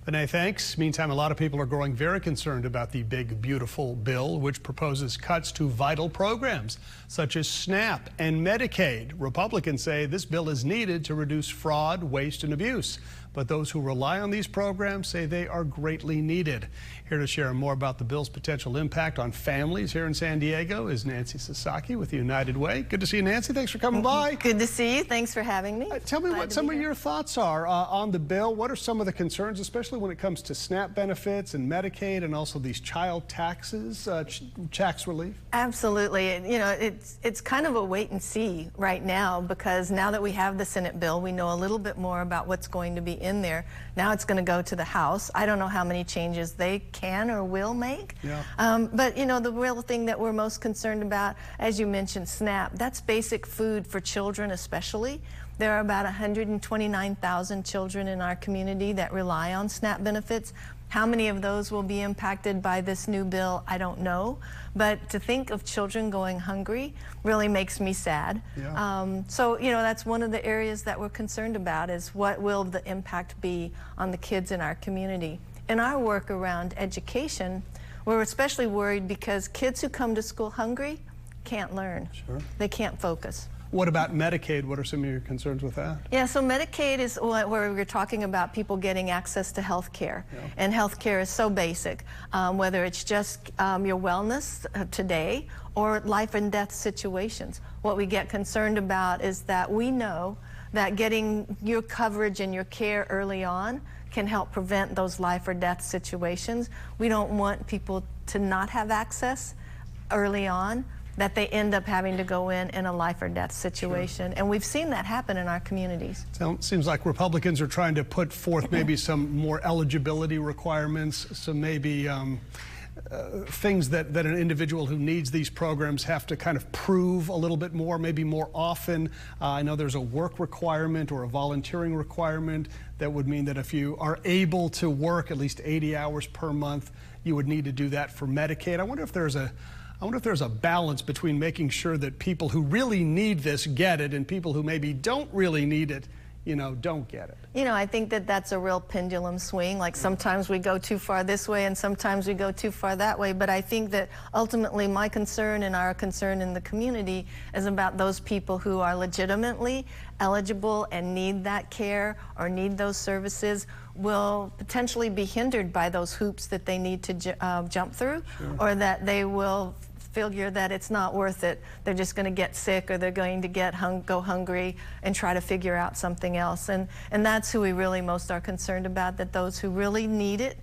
Vinay, thanks. Meantime, a lot of people are growing very concerned about the big, beautiful bill, which proposes cuts to vital programs such as SNAP and Medicaid. Republicans say this bill is needed to reduce fraud, waste, and abuse. But those who rely on these programs say they are greatly needed. Here to share more about the bill's potential impact on families here in San Diego is Nancy Sasaki with United Way. Good to see you, Nancy. Thanks for coming by. Good to see you. Thanks for having me. Tell me what some of your thoughts are on the bill. What are some of the concerns, especially when it comes to SNAP benefits and Medicaid and also these child taxes, tax relief? Absolutely. You know, it's kind of a wait and see right now, because now that we have the Senate bill, we know a little bit more about what's going to be in there. Now it's going to go to the House. I don't know how many changes they can or will make. Yeah. But, you know, the real thing that we're most concerned about, as you mentioned, SNAP, that's basic food for children especially. There are about 129,000 children in our community that rely on SNAP benefits. How many of those will be impacted by this new bill, I don't know. But to think of children going hungry really makes me sad. Yeah. So, you know, that's one of the areas that we're concerned about, is what will the impact be on the kids in our community. In our work around education, we're especially worried because kids who come to school hungry can't learn. Sure. They can't focus. What about Medicaid? What are some of your concerns with that? Yeah, so Medicaid is where we're talking about people getting access to health care. Yeah. And health care is so basic, whether it's just your wellness today or life and death situations. What we get concerned about is that we know that getting your coverage and your care early on can help prevent those life or death situations. We don't want people to not have access early on, that they end up having to go in a life or death situation. Sure. And we've seen that happen in our communities. So it seems like Republicans are trying to put forth maybe some more eligibility requirements, some maybe things that an individual who needs these programs have to kind of prove a little bit more, maybe more often. I know there's a work requirement or a volunteering requirement that would mean that if you are able to work at least 80 hours per month, you would need to do that for Medicaid. I wonder if there's a balance between making sure that people who really need this get it and people who maybe don't really need it, you know, don't get it. You know, I think that that's a real pendulum swing. Like sometimes we go too far this way and sometimes we go too far that way. But I think that ultimately my concern and our concern in the community is about those people who are legitimately eligible and need that care or need those services will potentially be hindered by those hoops that they need to jump through. Sure. Or that they will figure that it's not worth it. They're just going to get sick, or they're going to go hungry and try to figure out something else. And that's who we really most are concerned about, that those who really need it,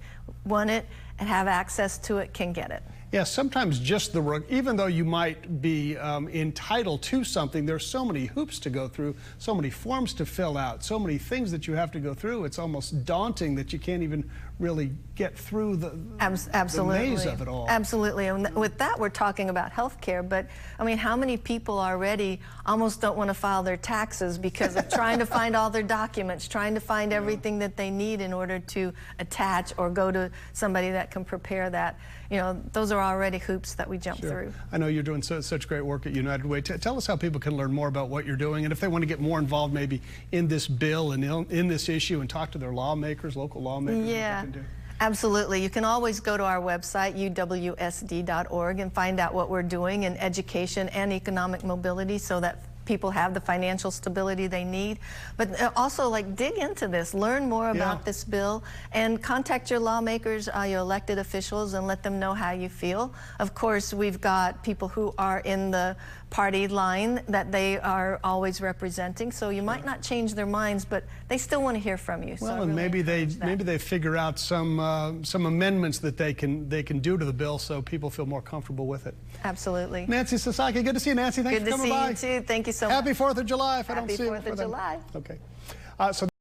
want it, and have access to it can get it. Yeah, sometimes just even though you might be entitled to something, there's so many hoops to go through, so many forms to fill out, so many things that you have to go through. It's almost daunting that you can't even really get through the maze of it all. Absolutely. And with that, we're talking about health care. But, I mean, how many people already almost don't want to file their taxes because of trying to find all their documents, trying to find everything that they need in order to attach or go to somebody that can prepare that. You know, those are already hoops that we jump through. I know you're doing such great work at United Way. Tell us how people can learn more about what you're doing, and if they want to get more involved maybe in this bill and in this issue and talk to their lawmakers, local lawmakers. Yeah. Absolutely. You can always go to our website, uwsd.org, and find out what we're doing in education and economic mobility so that people have the financial stability they need. But also, like, dig into this, learn more about this bill, and contact your lawmakers, your elected officials, and let them know how you feel. Of course, we've got people who are in the party line that they are always representing, so you might not change their minds, but they still want to hear from you. Well, so and maybe they figure out some amendments that they can do to the bill so people feel more comfortable with it. Absolutely. Nancy Sasaki, good to see you, Nancy. Thanks for coming by. Good to see you too. Thank you so much. Happy 4th of July. If I don't see you. Happy 4th of July. Okay. So